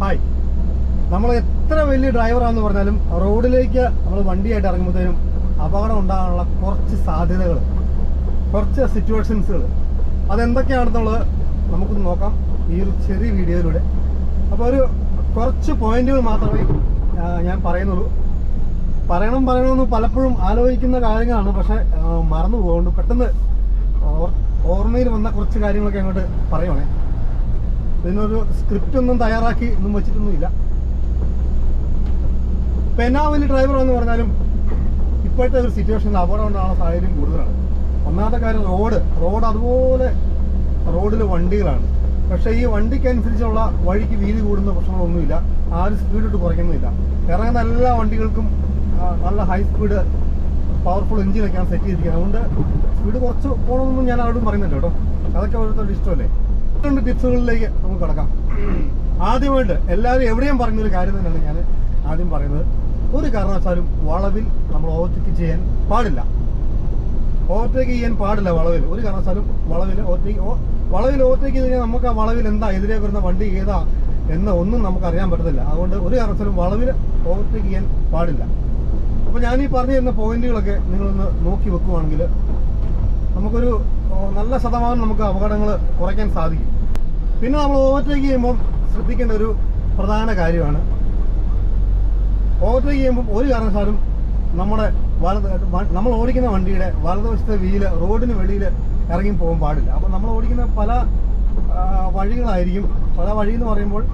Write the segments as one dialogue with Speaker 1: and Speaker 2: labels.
Speaker 1: Hi, നമ്മൾ എത്ര വലിയ ഡ്രൈവറാണെന്ന് പറഞ്ഞാലും റോഡിലേക്ക് നമ്മൾ വണ്ടിയായിട്ട് ഇറങ്ങുമ്പോഴത്തേനും അപകടം ഉണ്ടാകാനുള്ള കുറച്ച് സാധ്യതകൾ, കുറച്ച് സിറ്റുവേഷൻസുകൾ അതെന്തൊക്കെയാണെന്നുള്ളത് നമുക്കൊന്ന് നോക്കാം ഈ ഒരു ചെറിയ വീഡിയോയിലൂടെ. അപ്പോൾ ഒരു കുറച്ച് പോയിന്റുകൾ മാത്രമേ ഞാൻ പറയുന്നുള്ളൂ. പറയണമെന്ന് പലപ്പോഴും ആലോചിക്കുന്ന കാര്യങ്ങളാണ്, പക്ഷേ മറന്നു പോകുന്നുണ്ട്. പെട്ടെന്ന് ഓർമ്മയിൽ വന്ന കുറച്ച് കാര്യങ്ങളൊക്കെ അങ്ങോട്ട് പറയുവാണേ. ഇതിനൊരു സ്ക്രിപ്റ്റ് ഒന്നും തയ്യാറാക്കി ഒന്നും വെച്ചിട്ടൊന്നുമില്ല. ഇപ്പം എന്നാ വലിയ ഡ്രൈവർ എന്ന് പറഞ്ഞാലും ഇപ്പോഴത്തെ ഒരു സിറ്റുവേഷനിൽ അപകടം ഉണ്ടാകാനുള്ള സാഹചര്യം കൂടുതലാണ്. ഒന്നാമത്തെ കാര്യം റോഡ് അതുപോലെ റോഡിൽ വണ്ടികളാണ്. പക്ഷേ ഈ വണ്ടിക്കനുസരിച്ചുള്ള വഴിക്ക് വീതി കൂടുന്ന പ്രശ്നങ്ങളൊന്നുമില്ല. ആരും സ്പീഡിട്ട് കുറയ്ക്കുന്നില്ല. ഇറങ്ങുന്ന എല്ലാ വണ്ടികൾക്കും നല്ല ഹൈ സ്പീഡ് പവർഫുൾ എഞ്ചിനൊക്കെയാണ് സെറ്റ് ചെയ്തിരിക്കുന്നത്. അതുകൊണ്ട് സ്പീഡ് കുറച്ച് പോകണമെന്നും ഞാൻ ആരോടും പറയുന്നില്ല കേട്ടോ. അതൊക്കെ ഓരോരുത്തരുടെ ഇഷ്ടമല്ലേ. 2 ടിപ്സുകളിലേക്ക് നമുക്ക് കിടക്കാം. ആദ്യമായിട്ട് എല്ലാവരും എവിടെയും പറയുന്നൊരു കാര്യം തന്നെയാണ് ഞാൻ ആദ്യം പറയുന്നത്. ഒരു കാരണവശാലും വളവിൽ നമ്മൾ ഓവർടേക്ക് ചെയ്യാൻ പാടില്ല. ഓവർടേക്ക് ചെയ്യാൻ പാടില്ല വളവിൽ. ഒരു കാരണവശാലും വളവിൽ ഓവർടേക്ക് ചെയ്ത് കഴിഞ്ഞാൽ നമുക്ക് ആ വളവിൽ എന്താ എതിരെ വരുന്ന വണ്ടി ഏതാ എന്ന് ഒന്നും നമുക്ക് അറിയാൻ പറ്റത്തില്ല. അതുകൊണ്ട് ഒരു കാരണവശാലും വളവിൽ ഓവർടേക്ക് ചെയ്യാൻ പാടില്ല. അപ്പോൾ ഞാൻ ഈ പറഞ്ഞു തരുന്ന പോയിന്റുകളൊക്കെ നിങ്ങളൊന്ന് നോക്കി വെക്കുകയാണെങ്കിൽ നമുക്കൊരു നല്ല ശതമാനം നമുക്ക് അപകടങ്ങൾ കുറയ്ക്കാൻ സാധിക്കും. പിന്നെ നമ്മൾ ഓവർടേക്ക് ചെയ്യുമ്പോൾ ശ്രദ്ധിക്കേണ്ട ഒരു പ്രധാന കാര്യമാണ്, ഓവർടേക്ക് ചെയ്യുമ്പോൾ ഒരു കാരണവശാലും നമ്മൾ ഓടിക്കുന്ന വണ്ടിയുടെ വലതുവശത്തെ വീല് റോഡിന് വെളിയിൽ ഇറങ്ങി പോകാൻ പാടില്ല. അപ്പോൾ നമ്മൾ ഓടിക്കുന്ന പല വഴികളായിരിക്കും. പല വഴി എന്ന് പറയുമ്പോൾ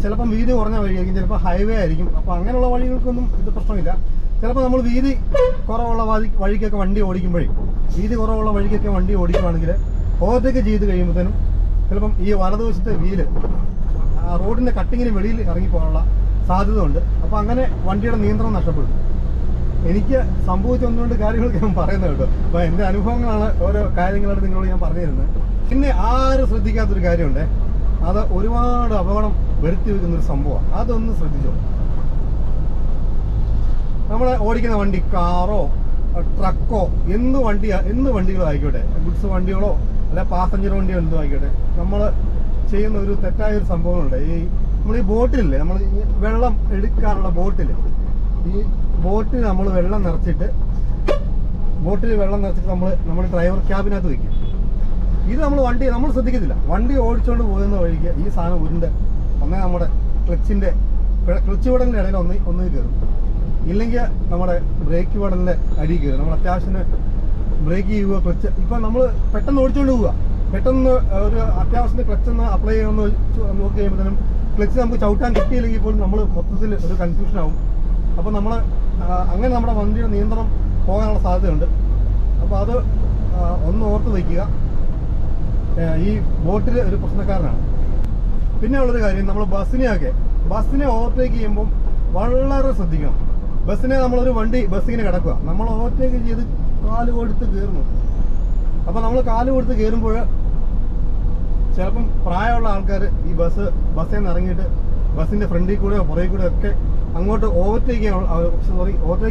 Speaker 1: ചിലപ്പം വീതി കുറഞ്ഞ വഴിയായിരിക്കും, ചിലപ്പോൾ ഹൈവേ ആയിരിക്കും. അപ്പോൾ അങ്ങനെയുള്ള വഴികൾക്കൊന്നും ഇത് പ്രശ്നമില്ല. ചിലപ്പോൾ നമ്മൾ വീതി കുറവുള്ള വഴിക്കൊക്കെ വണ്ടി ഓടിക്കുവാണെങ്കിൽ ഓവർടേക്ക് ചെയ്ത് കഴിയുമ്പോഴത്തേനും ചിലപ്പം ഈ വലതുവശത്തെ വീല് റോഡിൻ്റെ കട്ടിങ്ങിന് വെളിയിൽ ഇറങ്ങിപ്പോകാനുള്ള സാധ്യത ഉണ്ട്. അപ്പോൾ അങ്ങനെ വണ്ടിയുടെ നിയന്ത്രണം നഷ്ടപ്പെടും. എനിക്ക് സംഭവിച്ച ഒന്നുകൊണ്ട് കാര്യങ്ങളൊക്കെ ഞാൻ പറയുന്നത് കേട്ടോ. അപ്പോൾ എൻ്റെ അനുഭവങ്ങളാണ് ഓരോ കാര്യങ്ങളായിട്ട് നിങ്ങളോട് ഞാൻ പറഞ്ഞു തരുന്നത്. പിന്നെ ആരും ശ്രദ്ധിക്കാത്തൊരു കാര്യമുണ്ട്, അത് ഒരുപാട് അപകടം വരുത്തി വെക്കുന്നൊരു സംഭവമാണ്. അതൊന്ന് ശ്രദ്ധിച്ചോ. നമ്മൾ ഓടിക്കുന്ന വണ്ടി കാറോ ട്രക്കോ എന്ത് വണ്ടികളോ ആയിക്കോട്ടെ, ഗുഡ്സ് വണ്ടികളോ അല്ല പാസഞ്ചർ വണ്ടിയോ എന്തോ ആയിക്കോട്ടെ, നമ്മൾ ചെയ്യുന്ന ഒരു തെറ്റായൊരു സംഭവമുണ്ട്. നമ്മൾ ഈ ബോട്ടിലില്ലേ, നമ്മൾ ഈ വെള്ളം എടുക്കാനുള്ള ബോട്ടിൽ നമ്മൾ വെള്ളം നിറച്ചിട്ട് നമ്മൾ ഡ്രൈവർ ക്യാബിനകത്ത് വയ്ക്കും. ഇത് നമ്മൾ ശ്രദ്ധിക്കത്തില്ല. വണ്ടി ഓടിച്ചുകൊണ്ട് പോകുന്ന വഴിക്ക് ഈ സാധനം ഒന്നേ നമ്മുടെ ക്ലച്ച് വിടലിൻ്റെ ഇടയിൽ ഒന്ന് കയറും, ഇല്ലെങ്കിൽ നമ്മുടെ ബ്രേക്ക് വിടലിൻ്റെ അടി കയറും. നമ്മൾ അത്യാവശ്യത്തിന് ബ്രേക്ക് ചെയ്യുക, ക്ലച്ച് ഇപ്പം നമ്മൾ പെട്ടെന്ന് ഓടിച്ചുകൊണ്ട് പോവുക, പെട്ടെന്ന് ഒരു അത്യാവശ്യത്തിന് ക്ലച്ച് ഒന്ന് അപ്ലൈ ചെയ്യാമെന്ന് നോക്കി കഴിയുമ്പോഴത്തേനും ക്ലച്ച് നമുക്ക് ചവിട്ടാൻ കിട്ടിയില്ലെങ്കിൽ പോലും നമ്മൾ മൊത്തത്തിൽ ഒരു കൺഫ്യൂഷനാവും. അപ്പോൾ നമ്മൾ അങ്ങനെ നമ്മുടെ വണ്ടിയുടെ നിയന്ത്രണം പോകാനുള്ള സാധ്യതയുണ്ട്. അപ്പോൾ അത് ഒന്ന് ഓർത്ത് വയ്ക്കുക. ഈ ബോട്ടിൽ ഒരു പ്രശ്നക്കാരനാണ്. പിന്നെ ഉള്ളൊരു കാര്യം, നമ്മൾ ബസ്സിനെ ഓവർടേക്ക് ചെയ്യുമ്പം വളരെ ശ്രദ്ധിക്കണം. നമ്മളൊരു ബസ്സിങ്ങനെ കിടക്കുക, നമ്മൾ ഓവർടേക്ക് ചെയ്ത് കാല് കൊടുത്ത് കയറുന്നു. അപ്പോൾ നമ്മൾ കാല് കൊടുത്ത് കയറുമ്പോൾ ചിലപ്പം പ്രായമുള്ള ആൾക്കാർ ഈ ബസ്സിൽ നിന്ന് ഇറങ്ങിയിട്ട് ബസ്സിൻ്റെ ഫ്രണ്ടിൽ കൂടെയോ പുറകിൽ കൂടെയോ ഒക്കെ അങ്ങോട്ട് ഓവർടേക്ക്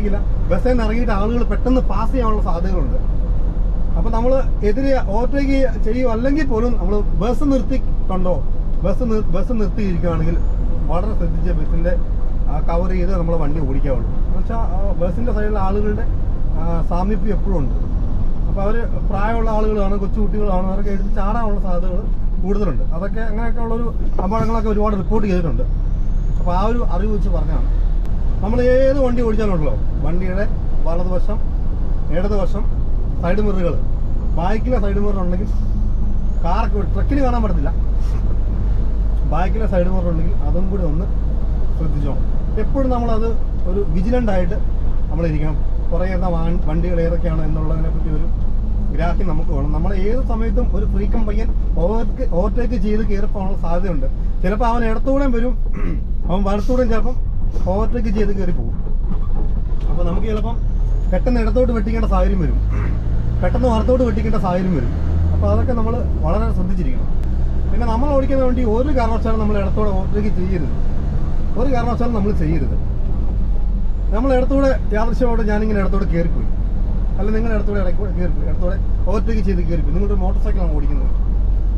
Speaker 1: ഇല്ല, ബസ്സിൽ നിന്ന് ഇറങ്ങിയിട്ട് ആളുകൾ പെട്ടെന്ന് പാസ് ചെയ്യാനുള്ള സാധ്യതകളുണ്ട്. അപ്പോൾ നമ്മൾ എതിരെ ഓവർടേക്ക് ചെയ്യുക, അല്ലെങ്കിൽ പോലും നമ്മൾ ബസ് നിർത്തിയിരിക്കുകയാണെങ്കിൽ വളരെ ശ്രദ്ധിച്ച് ബസ്സിൻ്റെ കവർ ചെയ്ത് നമ്മൾ വണ്ടി ഓടിക്കാവുള്ളൂ. എന്ന് വെച്ചാൽ ബസ്സിൻ്റെ സൈഡിലെ ആളുകളുടെ സാമീപ്യം എപ്പോഴും ഉണ്ട്. അപ്പോൾ അവർ പ്രായമുള്ള ആളുകളാണ്, കൊച്ചുകുട്ടികളാണ്, അവരൊക്കെ എടുത്ത് ചാടാനുള്ള സാധ്യതകൾ കൂടുതലുണ്ട്. അങ്ങനെയൊക്കെ ഉള്ളൊരു അപകടങ്ങളൊക്കെ ഒരുപാട് റിപ്പോർട്ട് ചെയ്തിട്ടുണ്ട്. അപ്പോൾ ആ ഒരു അറിവ് വെച്ച് പറഞ്ഞാണ്. നമ്മൾ ഏത് വണ്ടി ഓടിച്ചാലുണ്ടല്ലോ, വണ്ടിയുടെ വലതുവശം ഇടതുവശം സൈഡ് മിററുകൾ, ബാക്കിലെ സൈഡ് മിറർ ഉണ്ടെങ്കിൽ ട്രക്കിന് കാണാൻ പറ്റത്തില്ല. ബാക്കിലെ സൈഡ് മിറർ ഉണ്ടെങ്കിൽ അതും കൂടി ഒന്ന് ശ്രദ്ധിച്ചോ. എപ്പോഴും നമ്മളത് ഒരു വിജിലൻ്റായിട്ട് നമ്മളിരിക്കണം. കുറേയേറെ വണ്ടികൾ ഏതൊക്കെയാണ് എന്നുള്ളതിനെപ്പറ്റി ഒരു ഗ്രാഹ്യം നമുക്ക് വേണം. നമ്മൾ ഏത് സമയത്തും ഒരു ഫ്രീക്കം പയ്യൻ ഓവർടേക്ക് ചെയ്ത് കയറിപ്പോകാനുള്ള സാധ്യതയുണ്ട്. ചിലപ്പോൾ അവൻ ഇടത്തൂടെയും വരും, അവൻ വലത്തൂടെയും ചിലപ്പം ഓവർടേക്ക് ചെയ്ത് കയറി പോകും. അപ്പോൾ നമുക്ക് ചിലപ്പം പെട്ടെന്ന് ഇടത്തോട്ട് വെട്ടിക്കേണ്ട സാഹചര്യം വരും, പെട്ടെന്ന് വലത്തോട്ട് വെട്ടിക്കേണ്ട സാഹചര്യം വരും. അപ്പോൾ അതൊക്കെ നമ്മൾ വളരെ ശ്രദ്ധിച്ചിരിക്കണം. പിന്നെ നമ്മൾ ഓടിക്കുന്ന വേണ്ടി ഒരു കാരണവശാലും നമ്മൾ ഇടത്തോടെ ഓവർടേക്ക് ചെയ്യരുത്. ഒരു കാരണവശാലും നമ്മൾ ചെയ്യരുത്. നമ്മൾ ഇടത്തോടെ യാദൃശ്യമായിട്ട് ഞാനിങ്ങനെ ഇടത്തോടെ കയറിപ്പോയി, അല്ല നിങ്ങൾ ഇടത്തോടെ കയറിപ്പോയി, ഇടത്തോടെ ഓവർടേക്ക് ചെയ്ത് കയറിപ്പോയി. നിങ്ങളുടെ മോട്ടോർ സൈക്കിളാണ് ഓടിക്കുന്നത്,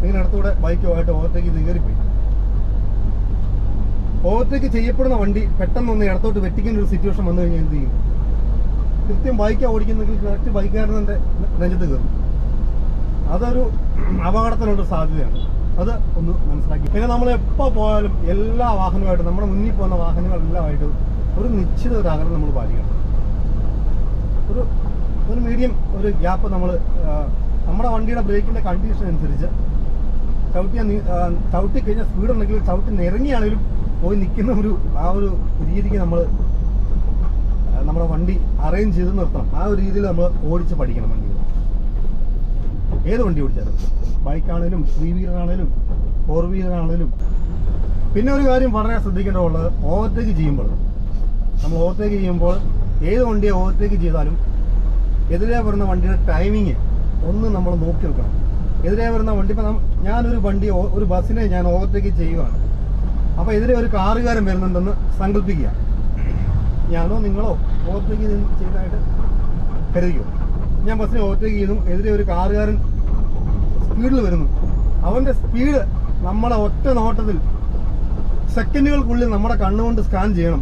Speaker 1: നിങ്ങൾ ഇടത്തോടെ ബൈക്കോ ആയിട്ട് ഓവർടേക്ക് ചെയ്ത് കയറിപ്പോയി. ഓവർടേക്ക് ചെയ്യപ്പെടുന്ന വണ്ടി പെട്ടെന്നൊന്ന് ഇടത്തോട്ട് വെട്ടിക്കുന്ന ഒരു സിറ്റുവേഷൻ വന്നു കഴിഞ്ഞാൽ എന്ത് ചെയ്യും? കൃത്യം ബൈക്കാണ് ഓടിക്കുന്നെങ്കിൽ കറക്റ്റ് ബൈക്കാരനെ നെഞ്ചത്ത് കയറും. അതൊരു അപകടത്തിനുള്ള സാധ്യതയാണ്. അത് ഒന്ന് മനസ്സിലാക്കി. പിന്നെ നമ്മൾ എപ്പോൾ പോയാലും എല്ലാ വാഹനമായിട്ടും നമ്മുടെ മുന്നിൽ പോകുന്ന വാഹനങ്ങളെല്ലാമായിട്ടും ഒരു നിശ്ചിത ഒരു അകലം നമ്മൾ പാലിക്കണം. ഒരു മീഡിയം ഒരു ഗ്യാപ്പ് നമ്മൾ നമ്മുടെ വണ്ടിയുടെ ബ്രേക്കിൻ്റെ കണ്ടീഷൻ അനുസരിച്ച് ചവിട്ടി കഴിഞ്ഞാൽ സ്പീഡ് ഉണ്ടെങ്കിൽ ചവിട്ടി നിറങ്ങിയാണെങ്കിലും പോയി നിൽക്കുന്ന ആ ഒരു രീതിക്ക് നമ്മുടെ വണ്ടി അറേഞ്ച് ചെയ്ത് നിർത്തണം. ആ ഒരു രീതിയിൽ നമ്മൾ ഓടിച്ച് പഠിക്കണം വണ്ടികൾ. ഏത് വണ്ടി ഓടിച്ചാലും, ബൈക്കാണേലും 3 വീലറാണേലും 4 വീലറാണേലും. പിന്നെ ഒരു കാര്യം വളരെ ശ്രദ്ധിക്കേണ്ടതുള്ളത്, ഓവർടേക്ക് ചെയ്യുമ്പോൾ നമ്മൾ ഓവർടേക്ക് ചെയ്യുമ്പോൾ ഏത് വണ്ടിയെ ഓവർടേക്ക് ചെയ്താലും എതിരെ വരുന്ന വണ്ടിയുടെ ടൈമിങ് ഒന്ന് നമ്മൾ നോക്കി വെക്കണം. എതിരെ വരുന്ന വണ്ടി, ഇപ്പം ഞാനൊരു വണ്ടി ഒരു ബസ്സിനെ ഞാൻ ഓവർടേക്ക് ചെയ്യുകയാണ്. അപ്പോൾ എതിരെ ഒരു കാറുകാരൻ വരുന്നുണ്ടെന്ന് സങ്കല്പിക്കുക. ഞാനോ നിങ്ങളോ ഓവർടേക്ക് ചെയ്തതായിട്ട് കരുതിക്കോ. ഞാൻ ബസ്സിനെ ഓവർടേക്ക് ചെയ്തു, എതിരെ ഒരു കാറുകാരൻ സ്പീഡിൽ വരുന്നു. അവൻ്റെ സ്പീഡ് നമ്മളെ ഒറ്റ നോട്ടത്തിൽ സെക്കൻഡുകൾക്കുള്ളിൽ നമ്മുടെ കണ്ണുകൊണ്ട് സ്കാൻ ചെയ്യണം.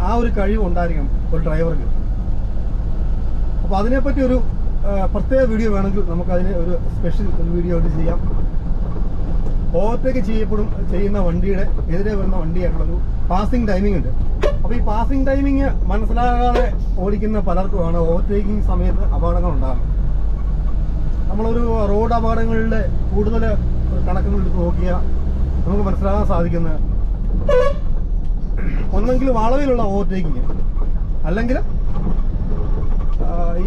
Speaker 1: ആ ഒരു കഴിവ് ഉണ്ടായിരിക്കണം ഒരു ഡ്രൈവർക്ക്. അപ്പോൾ അതിനെപ്പറ്റി ഒരു പ്രത്യേക വീഡിയോ വേണമെങ്കിൽ നമുക്കതിന് ഒരു സ്പെഷ്യൽ ഒരു വീഡിയോ ആയിട്ട് ചെയ്യാം. ഓവർടേക്ക് ചെയ്യുന്ന വണ്ടിയുടെ എതിരെ വരുന്ന വണ്ടിയായിട്ടുള്ളൊരു പാസിംഗ് ടൈമിംഗ് ഉണ്ട്. അപ്പോൾ ഈ പാസിംഗ് ടൈമിങ് മനസ്സിലാകാതെ ഓടിക്കുന്ന പലർക്കുമാണ് ഓവർടേക്കിംഗ് സമയത്ത് അപകടങ്ങൾ ഉണ്ടാകുന്നത്. നമ്മളൊരു റോഡ് അപകടങ്ങളുടെ കൂടുതൽ കണക്കുകൾ എടുത്ത് നോക്കിയാൽ നമുക്ക് മനസ്സിലാകാൻ സാധിക്കുന്നത് ഒന്നെങ്കിൽ വളവിലുള്ള ഓവർടേക്കിങ്, അല്ലെങ്കിൽ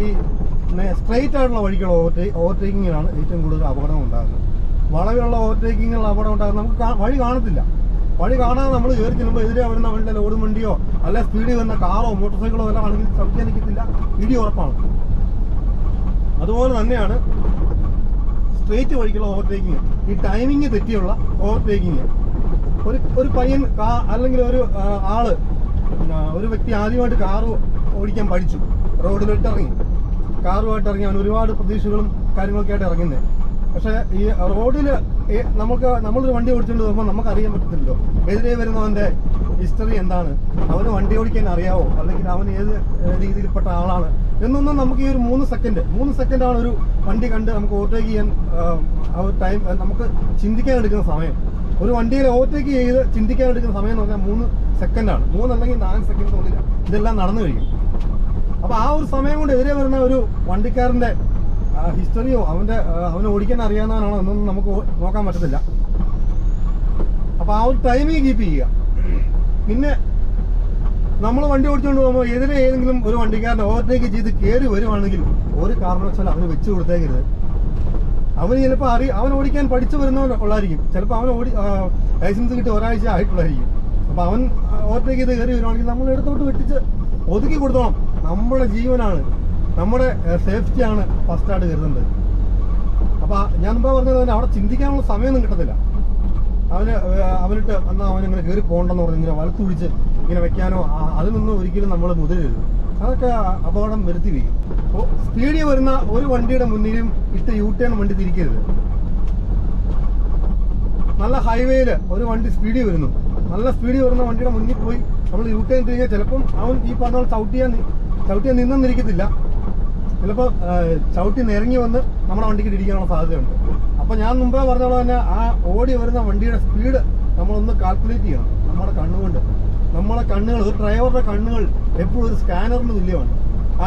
Speaker 1: ഈ സ്ട്രെയിറ്റ് ആയിട്ടുള്ള വഴിക്കുള്ള ഓവർടേക്കിങ്ങിലാണ് ഏറ്റവും കൂടുതൽ അപകടം ഉണ്ടാകുന്നത്. വളവിലുള്ള ഓവർടേക്കിങ്ങിലുള്ള അപകടം ഉണ്ടാകുന്നത് നമുക്ക് വഴി കാണത്തില്ല. വഴി കാണാതെ നമ്മൾ കയറി ചെല്ലുമ്പോൾ എതിരെ വരുന്ന വണ്ടിയുടെ ലോഡ് വണ്ടിയോ അല്ലെ സ്പീഡിൽ വരുന്ന കാറോ മോട്ടോർ സൈക്കിളോ എല്ലാം ആണെങ്കിൽ ചവിട്ടിയാൻ നിൽക്കത്തില്ല, ഇടി ഉറപ്പാണ്. അതുപോലെ തന്നെയാണ് സ്ട്രെയിറ്റ് വഴിക്കുള്ള ഓവർടേക്കിങ്. ഈ ടൈമിങ് തെറ്റിയുള്ള ഓവർടേക്കിങ്. ഒരു പയ്യൻ അല്ലെങ്കിൽ ഒരു ഒരു വ്യക്തി ആദ്യമായിട്ട് കാറ് ഓടിക്കാൻ പഠിച്ചു, റോഡിലോട്ട് ഇറങ്ങി, കാറുമായിട്ട് അവൻ ഒരുപാട് പ്രതീക്ഷകളും കാര്യങ്ങളൊക്കെ ആയിട്ട് ഇറങ്ങുന്നത്. പക്ഷേ ഈ റോഡിൽ നമ്മളൊരു വണ്ടി ഓടിച്ചുകൊണ്ട് പോകുമ്പോൾ നമുക്കറിയാൻ പറ്റത്തില്ലല്ലോ എതിരെ വരുന്നവൻ്റെ ഹിസ്റ്ററി എന്താണ്, അവന് വണ്ടി ഓടിക്കാൻ അറിയാവോ, അല്ലെങ്കിൽ അവൻ ഏത് രീതിയിൽപ്പെട്ട ആളാണ് എന്നൊന്നും നമുക്ക് ഈ ഒരു 3 സെക്കൻഡാണ് ഒരു വണ്ടി കണ്ട് നമുക്ക് ഓവർടേക്ക് ചെയ്യാൻ ടൈം, നമുക്ക് ചിന്തിക്കാൻ എടുക്കുന്ന സമയം. ഒരു വണ്ടിയിൽ ഓവർടേക്ക് ചെയ്ത് ചിന്തിക്കാൻ എടുക്കുന്ന സമയം എന്ന് പറഞ്ഞാൽ 3 സെക്കൻഡാണ്. 3 അല്ലെങ്കിൽ 4 സെക്കൻഡിനുള്ളിൽ ഇതെല്ലാം നടന്നു കഴിയും. അപ്പോൾ ആ ഒരു സമയം കൊണ്ട് എതിരെ വരുന്ന ഒരു വണ്ടിക്കാരൻ്റെ ഹിസ്റ്ററിയോ അവന് ഓടിക്കാൻ അറിയാവുന്നവനാണോ എന്നൊന്നും നമുക്ക് നോക്കാൻ പറ്റത്തില്ല. അപ്പോൾ ആ ഒരു ടൈമിങ് കീപ്പ് ചെയ്യുക. പിന്നെ നമ്മൾ വണ്ടി ഓടിച്ചുകൊണ്ട് പോകുമ്പോൾ എതിരെ ഏതെങ്കിലും ഒരു വണ്ടിക്കാരൻ ഓവർടേക്ക് ചെയ്ത് കയറി വരുവാണെങ്കിൽ ഒരു കാരണവശാലും അവന് വെച്ച് കൊടുത്തേക്കരുത്. അവന് ചിലപ്പോൾ അവൻ ഓടിക്കാൻ പഠിച്ചു വരുന്നവരുള്ളായിരിക്കും, ചിലപ്പോൾ അവൻ ലൈസൻസ് കിട്ടി ഒരാഴ്ച ആയിട്ടുള്ളായിരിക്കും. അപ്പോൾ അവൻ ഓവർടേക്ക് ചെയ്ത് കയറി വരുവാണെങ്കിൽ നമ്മൾ ഇടത്തോട്ട് വെട്ടിച്ച് ഒതുക്കി കൊടുത്തോണം. നമ്മുടെ ജീവനാണ്, നമ്മുടെ സേഫ്റ്റിയാണ് ഫസ്റ്റായിട്ട് കരുതേണ്ടത്. അപ്പോൾ ഞാൻ മുമ്പ് പറഞ്ഞത് തന്നെ അവിടെ ചിന്തിക്കാനുള്ള സമയമൊന്നും കിട്ടത്തില്ല. അവനിട്ട് എന്നാൽ അവനിങ്ങനെ കയറി പോകണ്ടെന്ന് പറഞ്ഞ് ഇങ്ങനെ വലത്ത് പിടിച്ച് ഇങ്ങനെ വെക്കാനോ അതിനൊന്നും ഒരിക്കലും നമ്മൾ മുതിരരുത്. അതൊക്കെ അപകടം വരുത്തി വയ്ക്കും. അപ്പോൾ സ്പീഡിൽ വരുന്ന ഒരു വണ്ടിയുടെ മുന്നിലും ഇട്ട് യൂട്ടേൺ വണ്ടി തിരിക്കരുത്. നല്ല ഹൈവേയിൽ ഒരു വണ്ടി സ്പീഡിൽ വരുന്നു, നല്ല സ്പീഡിൽ വരുന്ന വണ്ടിയുടെ മുന്നിൽ പോയി നമ്മൾ യൂട്ടേൺ തിരിഞ്ഞാൽ ചിലപ്പം അവൻ ഈ പറഞ്ഞ ചവിട്ടിയാൽ നിന്നിരിക്കത്തില്ല. ചിലപ്പോൾ ചവിട്ടി നിരങ്ങി വന്ന് നമ്മുടെ വണ്ടിക്ക് ഇടിക്കാനുള്ള സാധ്യതയുണ്ട്. അപ്പോൾ ഞാൻ മുമ്പേ പറഞ്ഞ പോലെ തന്നെ ആ ഓടി വരുന്ന വണ്ടിയുടെ സ്പീഡ് നമ്മളൊന്ന് കാൽക്കുലേറ്റ് ചെയ്യണം. നമ്മുടെ കണ്ണുകൾ ഒരു ഡ്രൈവറുടെ കണ്ണുകൾ എപ്പോഴും ഒരു സ്കാനറിന് തുല്യമാണ്.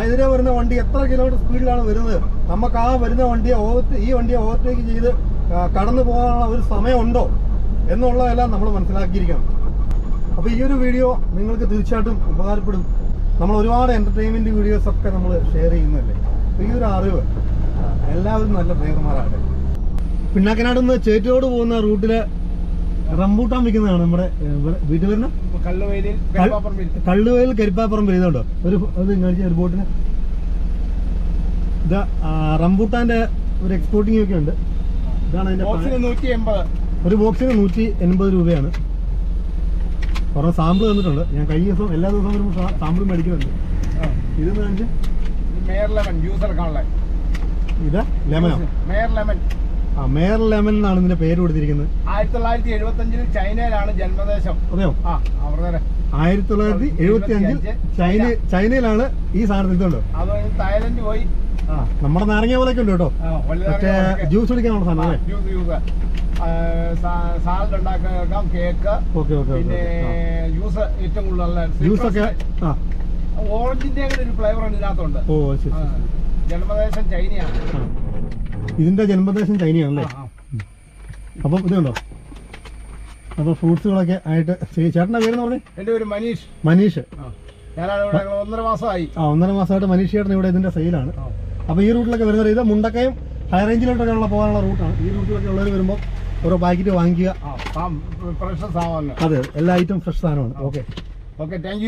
Speaker 1: എതിരെ വരുന്ന വണ്ടി എത്ര കിലോമീറ്റർ സ്പീഡിലാണ് വരുന്നത്, നമുക്ക് ആ വരുന്ന വണ്ടിയെ ഈ വണ്ടിയെ ഓവർടേക്ക് ചെയ്ത് കടന്നു പോകാനുള്ള ഒരു സമയമുണ്ടോ എന്നുള്ളതെല്ലാം നമ്മൾ മനസ്സിലാക്കിയിരിക്കണം. അപ്പോൾ ഈ ഒരു വീഡിയോ നിങ്ങൾക്ക് തീർച്ചയായിട്ടും ഉപകാരപ്പെടും. നമ്മൾ ഒരുപാട് എൻ്റർടൈൻമെൻറ്റ് വീഡിയോസൊക്കെ നമ്മൾ ഷെയർ ചെയ്യുന്നതല്ലേ. അപ്പോൾ ഈ ഒരു അറിവ് എല്ലാവരും നല്ല ഡ്രൈവർമാരാകട്ടെ. പിന്നാക്കനാട് നിന്ന് ചേറ്റോട് പോകുന്ന റൂട്ടിൽ റംബൂട്ടാൻ വിൽക്കുന്നതാണ് നമ്മുടെ വീട്ടിൽ വരുന്ന കള്ളുവയൽ കരിപ്പാപ്പറമ്പ് ചെയ്തോണ്ടോ അത് കാണിച്ച ഒരു ബോട്ടിന് ഇതാ റംബൂട്ടാൻ്റെ ഒരു എക്സ്പോർട്ടിംഗ് ഒക്കെ ഉണ്ട്. ഇതാണ് അതിൻ്റെ ഒരു ബോക്സിന് 180 രൂപയാണ്. കുറേ സാമ്പിൾ തന്നിട്ടുണ്ട്. ഞാൻ കഴിഞ്ഞ ദിവസം എല്ലാ ദിവസവും വരുമ്പോൾ സാമ്പിൾ മേടിക്കുന്നുണ്ട്. ഇതെന്ന് കാണിച്ച്
Speaker 2: ഇതാ
Speaker 1: ലെമനോ മേയർ ലെമൺ എന്നാണ് ഇതിന്റെ പേര് കൊടുത്തിരിക്കുന്നത്.
Speaker 2: 1975 ചൈനയിലാണ് ജന്മദേശം.
Speaker 1: അതെയോ? 1975 ചൈനയിലാണ് ഈ സാധനം. ഇതുണ്ടോ?
Speaker 2: അത് തായ്ലൻഡ് പോയി.
Speaker 1: നമ്മുടെ നാരങ്ങ പോലൊക്കെ ഉണ്ട് കേട്ടോ. മറ്റേ ജ്യൂസ് കുടിക്കാനുള്ള സാധനം.
Speaker 2: സാലഡ് ഉണ്ടാക്കാം, കേക്ക്, പിന്നെ ജ്യൂസ്. ഏറ്റവും കൂടുതൽ ജ്യൂസൊക്കെ ഓറഞ്ചിന്റെ ഒരു ഫ്ലേവർ ഇതിനകത്തുണ്ട്.
Speaker 1: ഓ ശരി.
Speaker 2: ജന്മദേശം ചൈനയാണ്.
Speaker 1: ഇതിന്റെ ജന്മദേശം ചൈനയാണല്ലേ? അപ്പം ഇതുണ്ടോ? അപ്പൊ ഫ്രൂട്ട്സുകളൊക്കെ ആയിട്ട്. ചേട്ടന്റെ പേരെന്ന് പറഞ്ഞേ?
Speaker 2: എന്റെ പേര് മനീഷ്.
Speaker 1: മനീഷ്.
Speaker 2: ഞാനാണ് ഇവിടെ 1.5 മാസമായി.
Speaker 1: 1.5 മാസമായിട്ട് മനീഷ് ചേട്ടൻ ഇവിടെ ഇതിന്റെ സെയിലാണ്. അപ്പൊ ഈ റൂട്ടിലൊക്കെ വരുന്നത് ഇത് മുണ്ടക്കയം ഹൈ റേഞ്ചിലോട്ടൊക്കെ പോകാനുള്ള റൂട്ടാണ്. ഈ റൂട്ടിലൊക്കെ ഉള്ളവർ വരുമ്പോൾ ഓരോ പാക്കറ്റ് വാങ്ങിക്കുക.
Speaker 2: ഫ്രഷ് സാധനം.
Speaker 1: അതെ, എല്ലാ ഐറ്റം ഫ്രഷ് സാധനമാണ്. Okay,
Speaker 2: thank you.